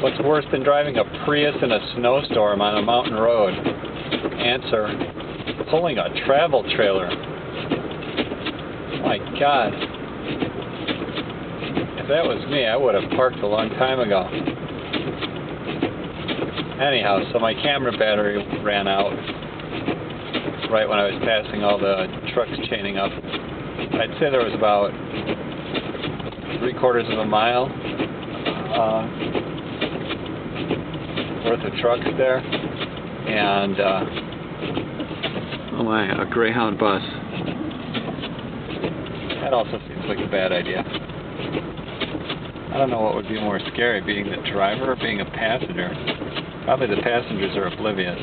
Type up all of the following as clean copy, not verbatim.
What's worse than driving a Prius in a snowstorm on a mountain road? Answer, pulling a travel trailer. My God. If that was me, I would have parked a long time ago. Anyhow, so my camera battery ran out right when I was passing all the trucks chaining up. I'd say there was about 3/4 of a mile worth of trucks there, and oh my, a Greyhound bus. That also seems like a bad idea. I don't know what would be more scary, being the driver or being a passenger. Probably the passengers are oblivious.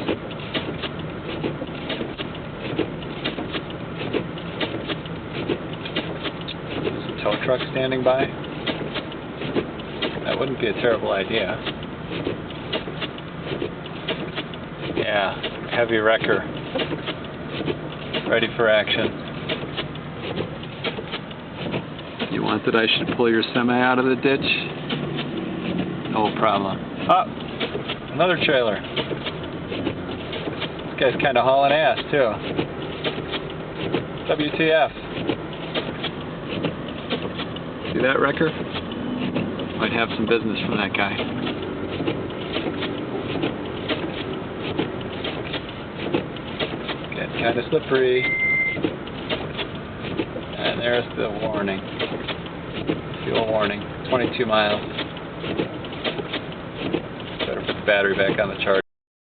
There's a tow truck standing by. That wouldn't be a terrible idea. Yeah, heavy wrecker. Ready for action. You want that I should pull your semi out of the ditch? No problem. Ah! Another trailer. This guy's kind of hauling ass, too. WTF. See that wrecker? Might have some business from that guy. Getting kind of slippery. And there's the warning. Fuel warning. 22 miles. Better put the battery back on the charger.